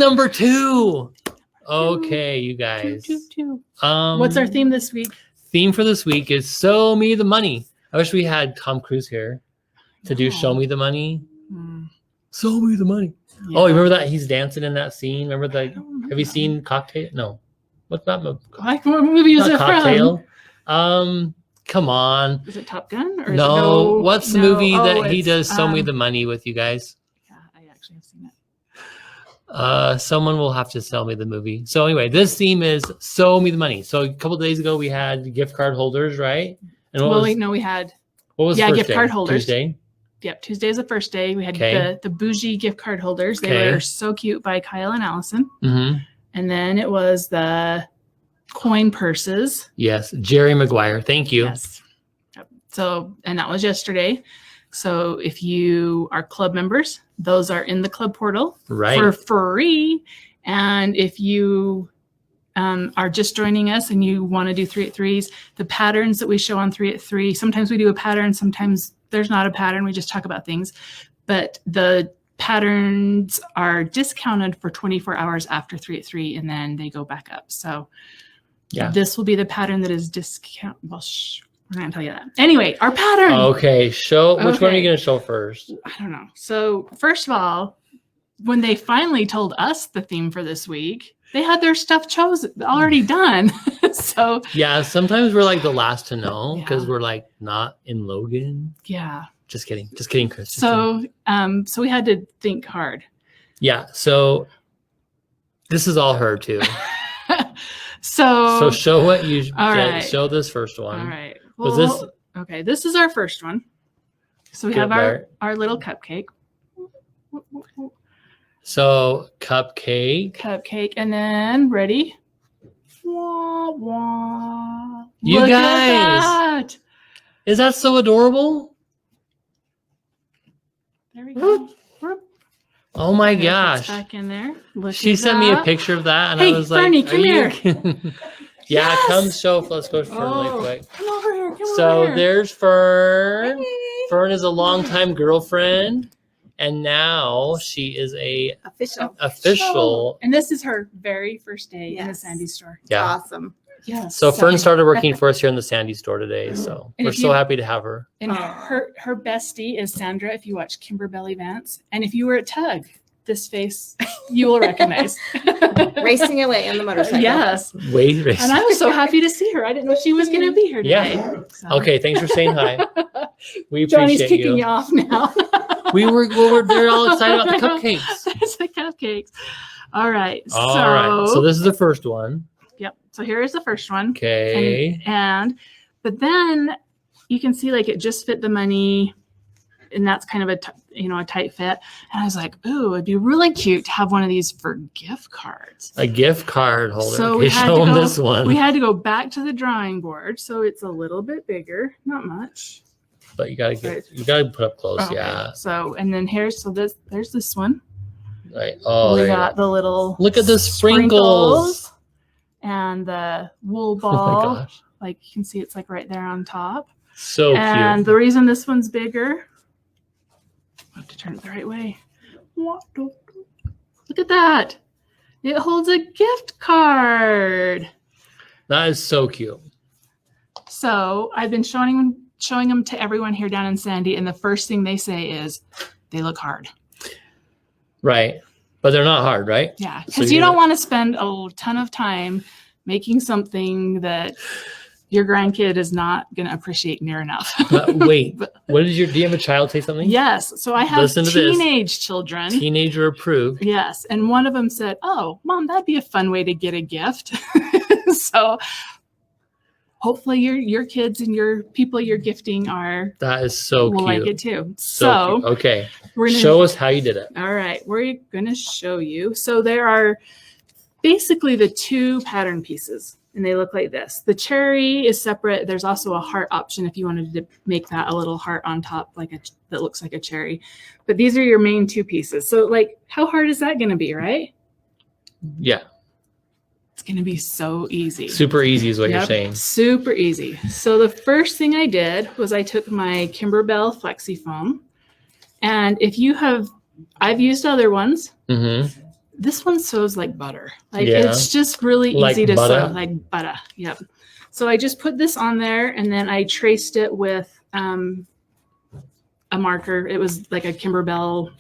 number 2. Okay, you guys. Two. What's our theme this week? Theme for this week is Show Me the Money. I wish we had Tom Cruise here to do Show Me the Money. Show Me the Money. Yeah. Oh, you remember that? He's dancing in that scene. Remember that? Have you seen Cocktail? No. What's that movie? What movie is it Cocktail? From? Come on. Is it Top Gun? Or no. What's the movie that he does Show Me the Money with, you guys? Yeah, I actually have seen it. Someone will have to sell me the movie. So anyway, this theme is Show Me the Money. So a couple of days ago, we had gift card holders, right? And we had. What was the first gift day? Card holders. Tuesday? Yep, Tuesday is the first day. We had the bougie gift card holders. They were so cute by Kyle and Allison. Mm-hmm. And then it was the coin purses. Yes, Jerry Maguire. Thank you. Yes. Yep. So, and that was yesterday. So if you are club members, those are in the club portal for free. And if you are just joining us and you want to do 3 at 3s, the patterns that we show on 3 at 3, sometimes we do a pattern, sometimes there's not a pattern. We just talk about things, but the patterns are discounted for 24 hours after 3 at 3, and then they go back up. So this will be the pattern that is discount. Well, we're not going to tell you that. Anyway, our pattern. Okay. Which one are you going to show first? I don't know. So first of all, when they finally told us the theme for this week, they had their stuff already done. So yeah, sometimes we're like the last to know because we're like not in Logan. Yeah. Just kidding, Chris. So we had to think hard. Yeah. So this is all her too. So show what you did. Right. Show this first one. All right. Well, this is our first one. So we have our little cupcake. So cupcake, and then ready. Wah, wah. You Look guys, at that. Is that so adorable? There we go. Oh my gosh! Back in there. She sent me a picture of that, and I was Fernie, like, come here. Yeah, come show. Let's go to Fern really quick. Come over here. So there's Fern. Hey. Fern is a longtime girlfriend. And now she is a official. And this is her very first day in the Sandy store. Yeah. Awesome. Yeah. So Fern started working for us here in the Sandy store today. So we're so happy to have her. And her bestie is Sandra, if you watch Kimberbelly Vance. And if you were at Tug, this face you will recognize. Racing away on the motorcycle. Yes. Racing. And I was so happy to see her. I didn't know she was going to be here today. Yeah. So. Okay. Thanks for saying hi. We appreciate Johnny's kicking you off now. They're all excited about the cupcakes. It's the cupcakes. All right. All right. So this is the first one. Yep. So here is the first one. Okay. But then you can see like it just fit the money, and that's kind of a tight fit. And I was like, ooh, it'd be really cute to have one of these for gift cards. A gift card holder. So we show them this one. We had to go back to the drawing board, so it's a little bit bigger, not much. But you gotta put up close, yeah. So and then there's this one. Right. Oh, we got the little. Look at the sprinkles and the wool ball. Oh my gosh! Like you can see, it's like right there on top. So cute. And the reason this one's bigger, I have to turn it the right way. Look at that! It holds a gift card. That is so cute. So I've been showing them to everyone here down in Sandy, and the first thing they say is they look hard. Right. But they're not hard, right? Yeah. Because you don't want to spend a ton of time making something that your grandkid is not going to appreciate near enough. Wait, do you have a child say something? Yes. So I have teenage children. Teenager approved. Yes. And one of them said, oh, Mom, that'd be a fun way to get a gift. So hopefully your kids and your people you're gifting that is so will cute. Like it too. So cute. Okay. Show us how you did it. All right. We're going to show you. So there are basically the 2 pattern pieces, and they look like this. The cherry is separate. There's also a heart option if you wanted to make that a little heart on top that looks like a cherry. But these are your main 2 pieces. So like, how hard is that going to be, right? Yeah. It's going to be so easy. Super easy is what you're saying. Super easy. So the first thing I did was I took my Kimberbell Flexi Foam. And I've used other ones. Mm-hmm. This one sews like butter. Like Yeah. it's just really Like easy to butter? sew, like butter. Yep. So I just put this on there, and then I traced it with a marker. It was like a Kimberbell.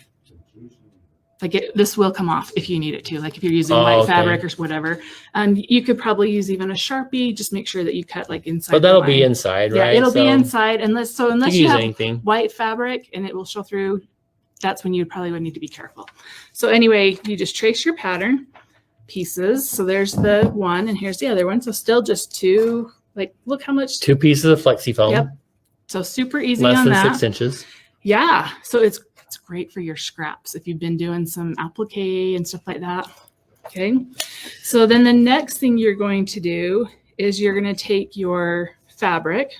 This will come off if you need it to. Like if you're using white fabric or whatever. You could probably use even a Sharpie. Just make sure that you cut like inside. But that'll be inside, right? Yeah, it'll be inside unless you have anything. white fabric and it will show through. That's when you probably would need to be careful. So anyway, you just trace your pattern pieces. So there's the one, and here's the other one. So still just two. Like look how much. 2 pieces of flexi foam. Yep. So super easy Less on than that. 6 inches. Yeah. So it's great for your scraps if you've been doing some applique and stuff like that. Okay. So then the next thing you're going to do is you're going to take your fabric.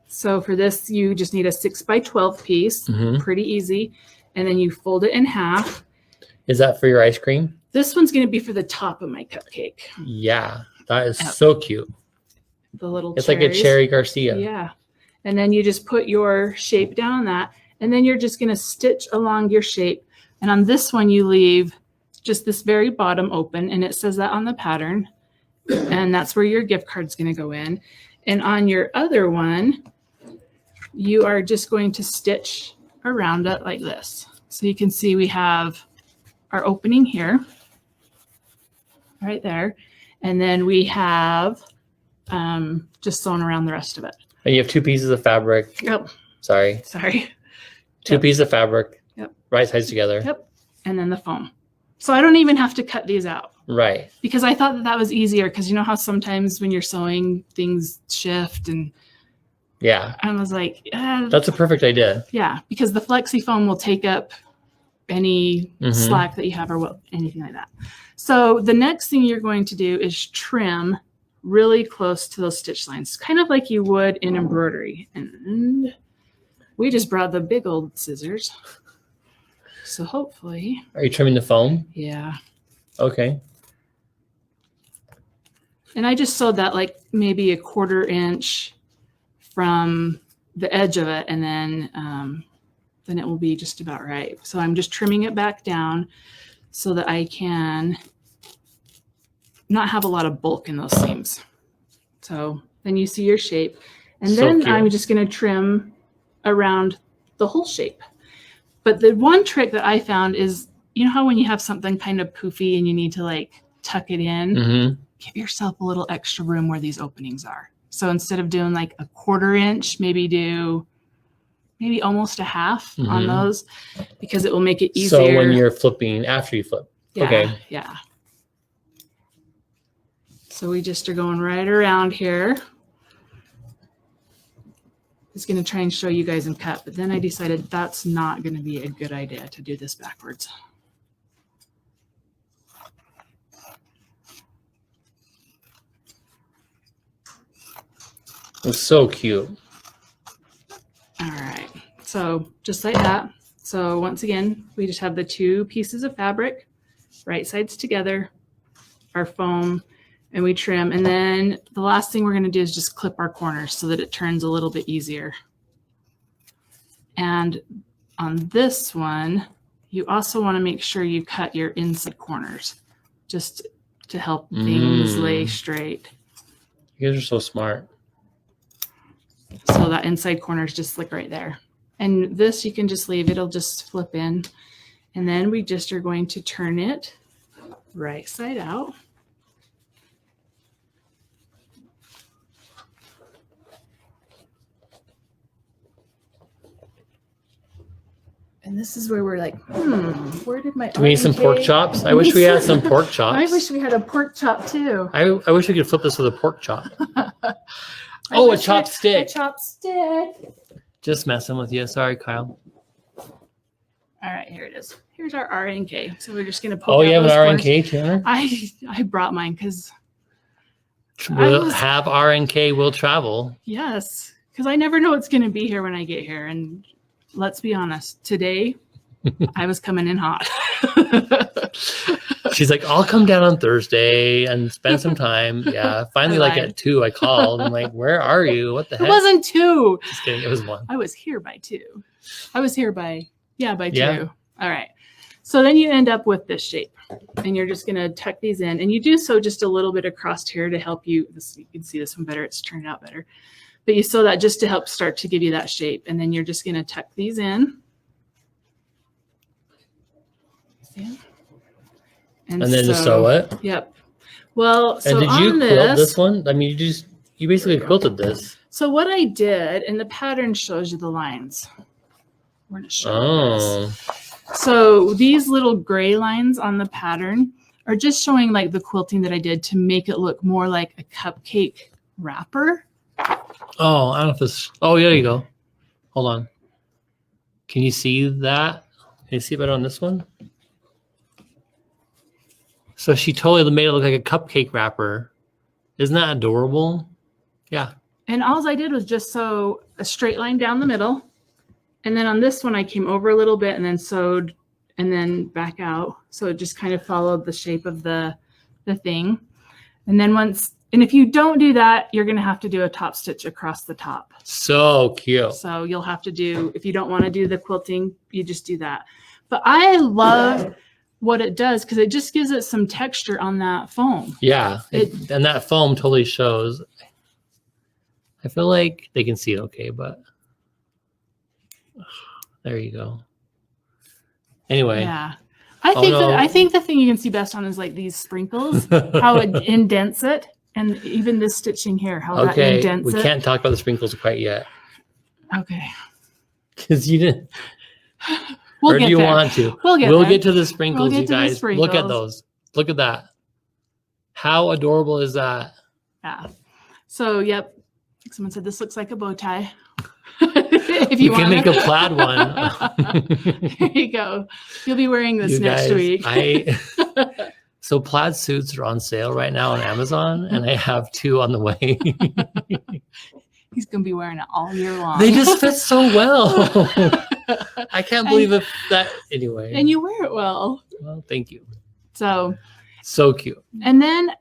So for this, you just need a 6x12 piece. Pretty easy. And then you fold it in half. Is that for your ice cream? This one's going to be for the top of my cupcake. Yeah. That is so cute. The little It's cherries. like a cherry Garcia. Yeah. And then you just put your shape down on that. And then you're just going to stitch along your shape. And on this one, you leave just this very bottom open. And it says that on the pattern. And that's where your gift card's going to go in. And on your other one, you are just going to stitch around it like this. So you can see we have our opening here, right there. And then we have just sewn around the rest of it. And you have 2 pieces of fabric. Yep. Sorry. 2 pieces of fabric. Yep. Right sides together. Yep. And then the foam. So I don't even have to cut these out. Right. Because I thought that was easier, because you know how sometimes when you're sewing things shift, and yeah, I was like, that's a perfect idea. Yeah, because the flexi foam will take up any slack that you have or anything like that. So the next thing you're going to do is trim really close to those stitch lines, kind of like you would in embroidery. And we just brought the big old scissors. So hopefully. Are you trimming the foam? Yeah. Okay. And I just sewed that like maybe 1/4 inch from the edge of it, and then it will be just about right. So I'm just trimming it back down so that I can not have a lot of bulk in those seams. So then you see your shape. And then cute. I'm just going to trim around the whole shape. But the one trick that I found is, you know how when you have something kind of poofy and you need to like tuck it in, give yourself a little extra room where these openings are. So instead of doing like 1/4 inch, maybe almost a half on those, because it will make it easier. So when you're flipping, after you flip. Yeah, okay. Yeah. So we just are going right around here. I was going to try and show you guys in cut, but then I decided that's not going to be a good idea to do this backwards. It's so cute. All right. So just like that. So once again, we just have the 2 pieces of fabric, right sides together, our foam, and we trim. And then the last thing we're going to do is just clip our corners so that it turns a little bit easier. And on this one, you also want to make sure you cut your inside corners just to help things lay straight. You guys are so smart. So that inside corner is just like right there. And this you can just leave, it'll just flip in. And then we just are going to turn it right side out. And this is where we're like, where did my... Do we need some pork chops? I wish we had some pork chops. I wish we had a pork chop too. I wish we could flip this with a pork chop. Oh, a chopstick. A chopstick. Just messing with you. Sorry, Kyle. All right, here it is. Here's our RNK. So we're just going to poke Oh, you out have an those RNK, Tanner? I brought mine because... We'll have RNK will travel. Yes, because I never know what's going to be here when I get here. And let's be honest, today I was coming in hot. She's like, I'll come down on Thursday and spend some time. Yeah. Finally, like at 2, I called. I'm like, where are you? What the heck? It wasn't 2. Just kidding. It was 1. I was here by 2. I was here by 2. Yeah. All right. So then you end up with this shape, and you're just going to tuck these in, and you do so just a little bit across here to help you. You can see this one better. It's turned out better. But you sew that just to help start to give you that shape. And then you're just going to tuck these in. See? And then just sew it? Yep. Well, so and did you quilt this one? I mean, you basically quilted this. So what I did, and the pattern shows you the lines. We're going to show this. So these little gray lines on the pattern are just showing like the quilting that I did to make it look more like a cupcake wrapper. Oh, I don't know if this. Oh, there you go. Hold on. Can you see that? Can you see it better on this one? So she totally made it look like a cupcake wrapper. Isn't that adorable? Yeah. And all I did was just sew a straight line down the middle. And then on this one, I came over a little bit and then sewed and then back out. So it just kind of followed the shape of the thing. And then and if you don't do that, you're going to have to do a top stitch across the top. So cute. So you'll have to do, if you don't want to do the quilting, you just do that. But I love what it does because it just gives it some texture on that foam. Yeah. And that foam totally shows. I feel like they can see it okay, but there you go. Anyway. Yeah. I think the thing you can see best on is like these sprinkles, how it indents it. And even this stitching here, how that indents it. We can't talk about the sprinkles quite yet. Okay. Because you didn't. We'll or do you want to? We'll get to the sprinkles, you guys. Look at those. Look at that. How adorable is that? Yeah. So, yep. Someone said this looks like a bow tie. If you can make a plaid one. There you go. You'll be wearing this next week. So plaid suits are on sale right now on Amazon, and I have 2 on the way. He's going to be wearing it all year long. They just fit so well. I can't believe that anyway. And you wear it well. Well, thank you. So cute. And then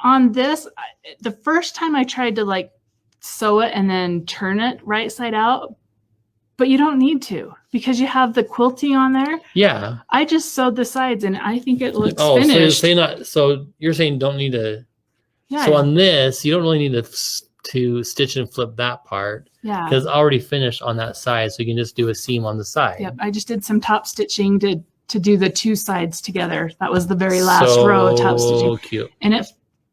on this, the first time I tried to like sew it and then turn it right side out, but you don't need to because you have the quilting on there. Yeah. I just sewed the sides and I think it looks finished. So you're saying don't need to. Yeah. So on this, you don't really need to stitch and flip that part. Yeah. Because it's already finished on that side. So you can just do a seam on the side. Yep. I just did some top stitching to do the 2 sides together. That was the very last row of top stitching. So cute. And it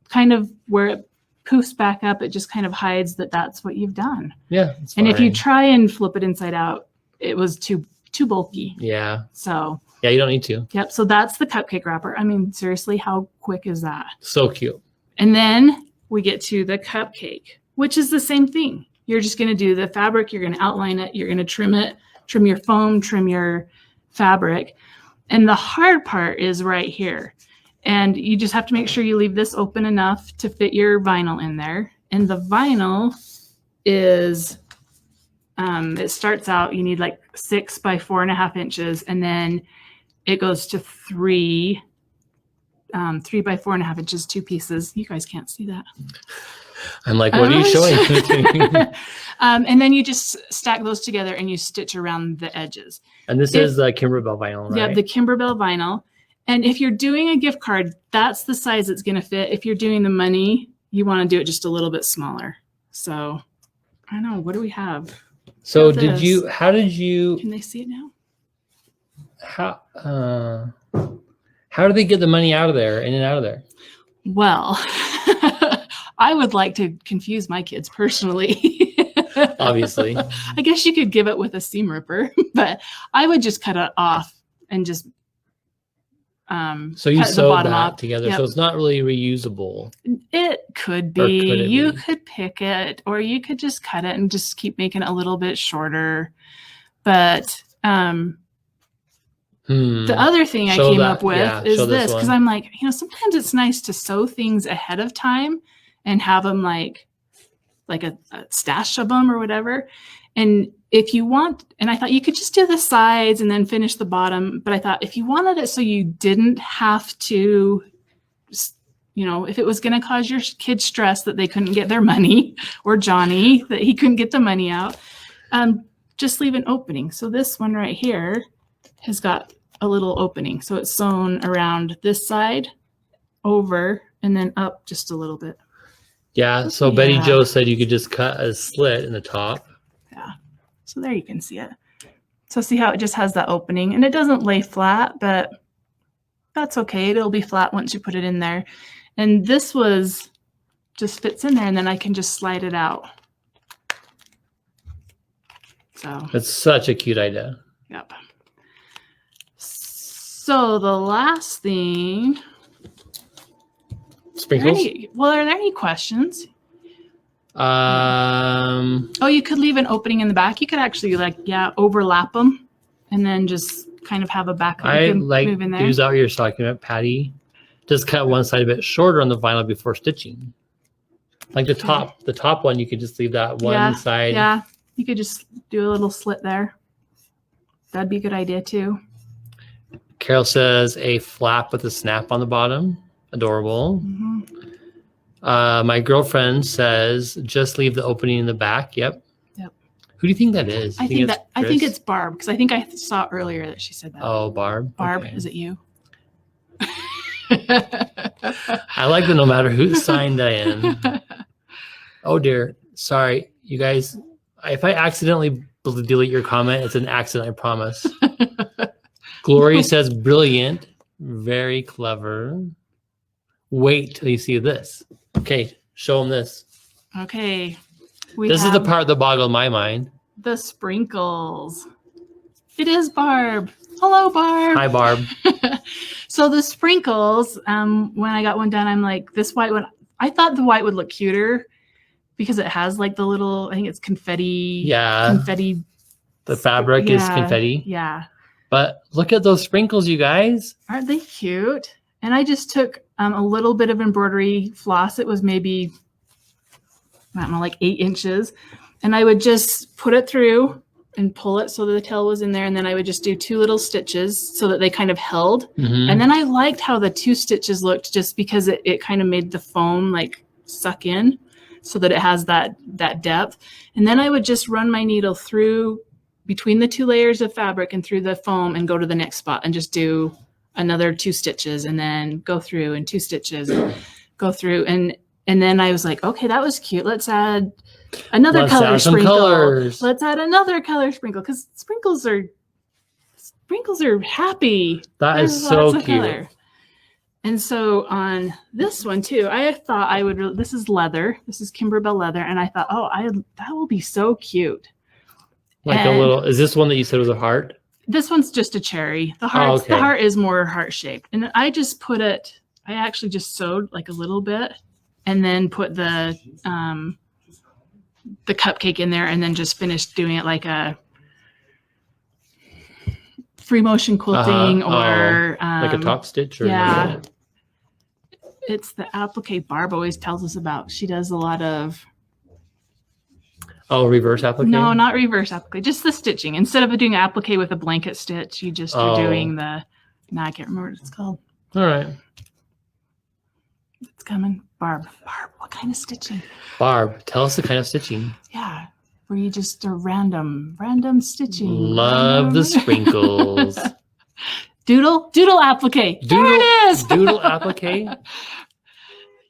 kind of where it poofs back up, it just kind of hides that that's what you've done. Yeah. And if you try and flip it inside out, it was too bulky. Yeah. So. Yeah, you don't need to. Yep. So that's the cupcake wrapper. I mean, seriously, how quick is that? So cute. And then we get to the cupcake, which is the same thing. You're just going to do the fabric. You're going to outline it. You're going to trim it, trim your foam, trim your fabric. And the hard part is right here. And you just have to make sure you leave this open enough to fit your vinyl in there. And the vinyl is, it starts out, you need like 6 by 4.5 inches. And then it goes to 3 by 4.5 inches, 2 pieces. You guys can't see that. I'm like, what are you showing? And then you just stack those together and you stitch around the edges. And this is the Kimberbell vinyl, right? Yeah, the Kimberbell vinyl. And if you're doing a gift card, that's the size it's going to fit. If you're doing the money, you want to do it just a little bit smaller. So, I don't know. What do we have? So how did you? Can they see it now? How do they get the money out of there, in and out of there? Well, I would like to confuse my kids personally. Obviously. I guess you could give it with a seam ripper, but I would just cut it off and just so you sewed that together. Yep. So it's not really reusable. It could be. You could pick it, or you could just cut it and just keep making it a little bit shorter. But the other thing I came up with is this, because I'm like, sometimes it's nice to sew things ahead of time and have them like a stash of them or whatever. And if you want, and I thought you could just do the sides and then finish the bottom. But I thought if you wanted it so you didn't have to, if it was going to cause your kids stress that they couldn't get their money, or Johnny, that he couldn't get the money out, just leave an opening. So this one right here has got a little opening. So it's sewn around this side, over, and then up just a little bit. Yeah. So Betty Jo said you could just cut a slit in the top. Yeah. So there you can see it. So see how it just has that opening, and it doesn't lay flat, but that's okay. It'll be flat once you put it in there. And this was just fits in there, and then I can just slide it out. So it's such a cute idea. Yep. So the last thing. Sprinkles? Are there any questions? Oh, you could leave an opening in the back. You could actually overlap them and then just kind of have a back. I like use out your document, Patty. Just cut one side a bit shorter on the vinyl before stitching. Like the top one, you could just leave that one side. Yeah, you could just do a little slit there. That'd be a good idea too. Carol says a flap with a snap on the bottom. Adorable. Mm-hmm. My girlfriend says just leave the opening in the back. Yep. Who do you think that is? I think it's Barb, because I think I saw earlier that she said that. Oh, Barb. Barb, okay. Is it you? I like that no matter who signed that in. Oh dear. Sorry, you guys. If I accidentally delete your comment, it's an accident, I promise. Glory says brilliant. Very clever. Wait till you see this. Okay, show them this. Okay. This is the part that boggled my mind. The sprinkles. It is Barb. Hello, Barb. Hi, Barb. So the sprinkles, when I got one done, I'm like, this white one, I thought the white would look cuter because it has like the little, I think it's confetti. Yeah. Confetti. The fabric is confetti. Yeah. But look at those sprinkles, you guys. Aren't they cute? And I just took a little bit of embroidery floss. It was maybe, I don't know, like 8 inches. And I would just put it through and pull it so that the tail was in there. And then I would just do 2 little stitches so that they kind of held. Mm-hmm. And then I liked how the 2 stitches looked just because it kind of made the foam like suck in so that it has that depth. And then I would just run my needle through between the 2 layers of fabric and through the foam and go to the next spot and just do another 2 stitches and then go through and 2 stitches and go through. And then I was like, okay, that was cute. Let's add another color sprinkle. Let's add another color sprinkle, because sprinkles are happy. That is so cute. Color. And so on this one too, I thought I would. This is leather. This is Kimberbell leather, and I thought, that will be so cute. Like a little. Is this one that you said was a heart? This one's just a cherry. The heart. The heart is more heart shaped, and I just put it. I actually just sewed like a little bit, and then put the cupcake in there, and then just finished doing it like a free motion quilting or like a top stitch. Or yeah, it's the applique Barb always tells us about. She does a lot of. Oh, reverse applique? No, not reverse applique. Just the stitching. Instead of doing applique with a blanket stitch, you just are doing the. Now I can't remember what it's called. All right. It's coming. Barb, what kind of stitching? Barb, tell us the kind of stitching. Yeah, where you just are random stitching. Love the sprinkles. Doodle applique. There it is. Doodle applique.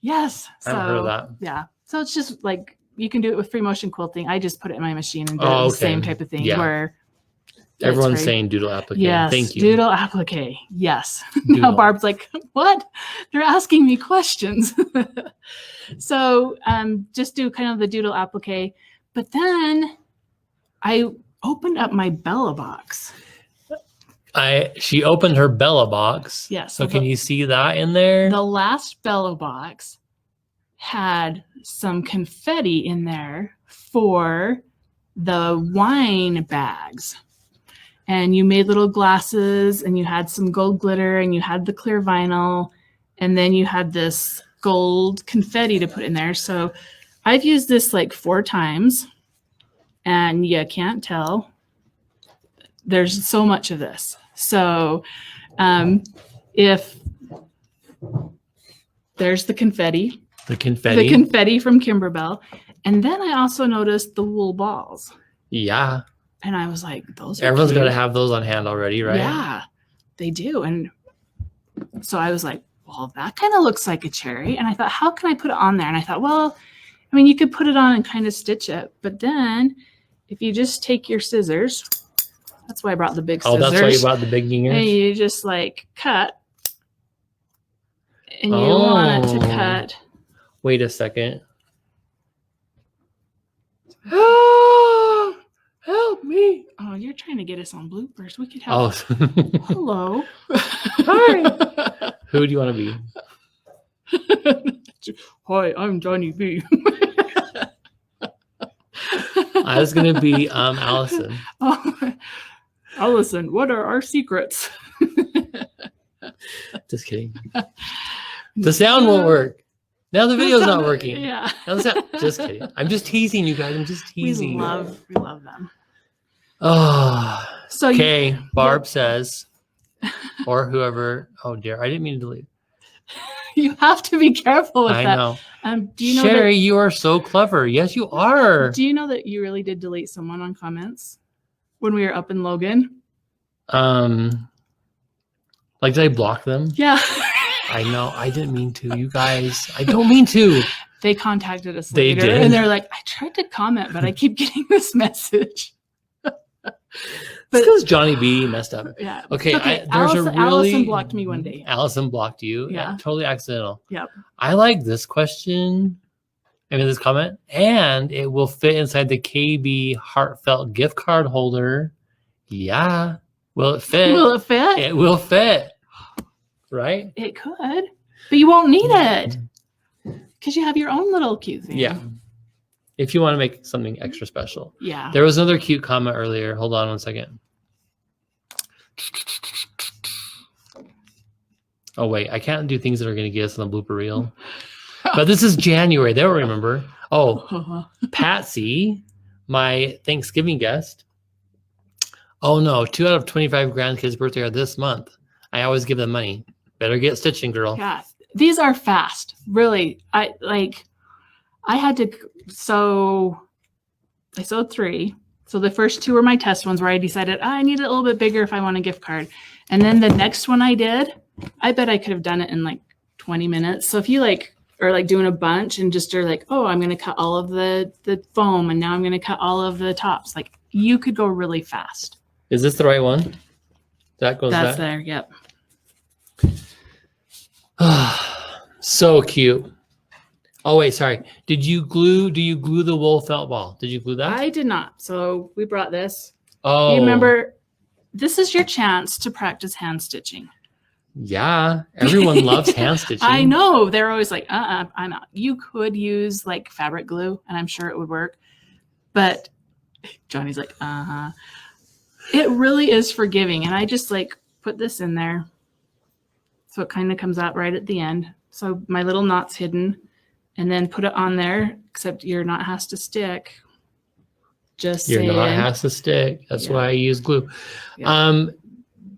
Yes. I've heard of that. Yeah. So it's just like you can do it with free motion quilting. I just put it in my machine and do the same type of thing. Yeah. Where everyone's saying doodle applique. Yes, thank you. Doodle applique. Yes. Doodle. Now Barb's like, what? They're asking me questions. So just do kind of the doodle applique. But then I opened up my Bella box. She opened her Bella box. Yes. So can you see that in there? The last Bella box had some confetti in there for the wine bags. And you made little glasses, and you had some gold glitter, and you had the clear vinyl, and then you had this gold confetti to put in there. So I've used this like 4 times, and you can't tell. There's so much of this. So if there's the confetti from Kimberbell, and then I also noticed the wool balls. Yeah. And I was like, those are everyone's cute. got to have those on hand already, right? Yeah. they do. And so I was like, well, that kind of looks like a cherry. And I thought, how can I put it on there? And I thought, well, I mean, you could put it on and kind of stitch it. But then if you just take your scissors, that's why I brought the big scissors. Oh, that's why you brought the big fingers? And you just like cut. And you want it to cut. Wait a second. Help me. Oh, you're trying to get us on bloopers. We could have. Hello. Hi. Who do you want to be? Hi, I'm Johnny B. I was going to be Allison. Oh, Allison, what are our secrets? Just kidding. The sound won't work. Now the video's not working. Yeah. Just kidding. I'm just teasing you guys. I'm just teasing. We love them. Oh. So okay. Barb says, or whoever. Oh dear, I didn't mean to delete. You have to be careful with that. I know. Do you know Cheri, you are so clever. Yes, you are. Do you know that you really did delete someone on comments when we were up in Logan? Like did I block them? Yeah. I know. I didn't mean to. You guys, I don't mean to. They contacted us they later, did. And they're like, I tried to comment, but I keep getting this message. But because Johnny B messed up. Yeah. Okay. Okay. There's Allison blocked me one day. Allison blocked you. Yeah. Totally accidental. Yep. I like this question. I mean, this comment, and it will fit inside the KB heartfelt gift card holder. Yeah. Will it fit? Will it fit? It will fit. Right? It could, but you won't need it because you have your own little cute thing. Yeah. If you want to make something extra special. Yeah. There was another cute comment earlier. Hold on 1 second. Oh, wait. I can't do things that are going to get us on the blooper reel. But this is January. They don't remember. Oh, Patsy, my Thanksgiving guest. Oh, no. 2 out of 25 grandkids' birthday are this month. I always give them money. Better get stitching, girl. Yeah. These are fast. Really. I had to, so I sewed 3. So the first 2 were my test ones where I decided I need it a little bit bigger if I want a gift card. And then the next one I did, I bet I could have done it in like 20 minutes. So if you are like doing a bunch and just are like, oh, I'm going to cut all of the foam and now I'm going to cut all of the tops. Like you could go really fast. Is this the right one? That goes That's back? there. Yep. So cute. Oh wait, sorry. Do you glue the wool felt ball? Did you glue that? I did not. So we brought this. Oh. You remember, this is your chance to practice hand stitching. Yeah. Everyone loves hand stitching. I know. They're always like, I'm not. You could use like fabric glue and I'm sure it would work. But Johnny's like, It really is forgiving. And I just like put this in there. So it kind of comes out right at the end. So my little knot's hidden. And then put it on there, except your knot has to stick. Just your saying. knot has to stick. That's why I use glue. Yeah.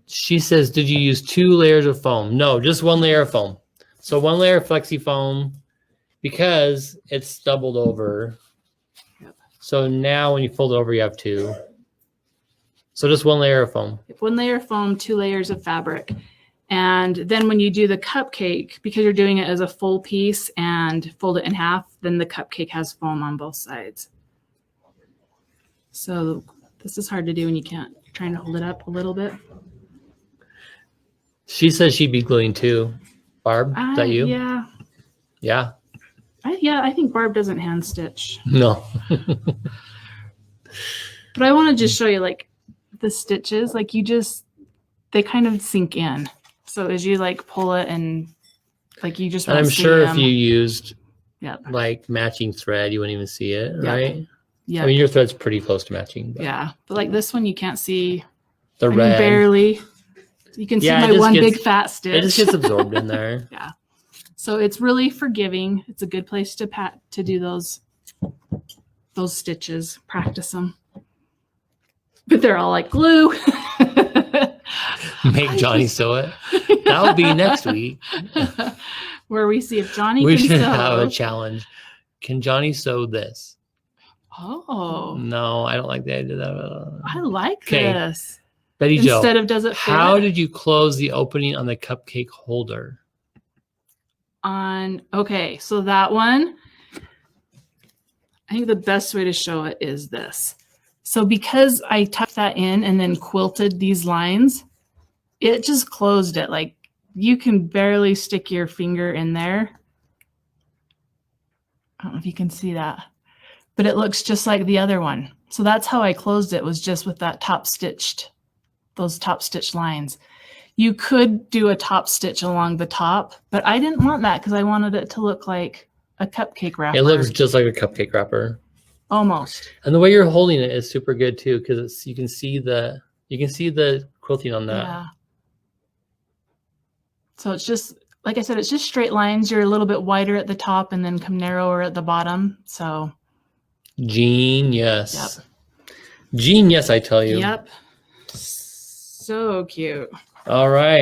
She says, did you use 2 layers of foam? No, just 1 layer of foam. So 1 layer of flexi foam because it's doubled over. Yep. So now when you fold it over, you have 2. So just 1 layer of foam. 1 layer of foam, 2 layers of fabric. And then when you do the cupcake, because you're doing it as a full piece and fold it in half, then the cupcake has foam on both sides. So this is hard to do when you can't. You're trying to hold it up a little bit. She says she'd be gluing too. Barb, is that you? Yeah. Yeah. I think Barb doesn't hand stitch. No. But I want to just show you like the stitches, like they kind of sink in. So as you like pull it and like you just. And I'm sure if you used Yep. like matching thread, you wouldn't even see it, right? Yeah. I mean, your thread's pretty close to matching. But Yeah. But like this one, you can't see. the I mean, red. barely. You can see Yeah, it my just one gets- big fat stitch. It just gets absorbed in there. Yeah. So it's really forgiving. It's a good place to do those stitches, practice them. But they're all like glue. Make Johnny sew it. That'll be next week. Where we see if Johnny We can should sew. have a challenge. Can Johnny sew this? Oh, No, I don't like the idea of that. I like 'Kay. this. Betty Jo, instead of does it fit? how did you close the opening on the cupcake holder? Okay, so that one, I think the best way to show it is this. So because I tucked that in and then quilted these lines, it just closed it. Like you can barely stick your finger in there. I don't know if you can see that, but it looks just like the other one. So that's how I closed it, was just with that those top stitched lines. You could do a top stitch along the top, but I didn't want that because I wanted it to look like a cupcake wrapper. It looks just like a cupcake wrapper. Almost. And the way you're holding it is super good too, because you can see the quilting on that. Yeah. So it's just, like I said, it's just straight lines. You're a little bit wider at the top and then come narrower at the bottom. So genius. Yep. Genius, I tell you. Yep. So cute. All right.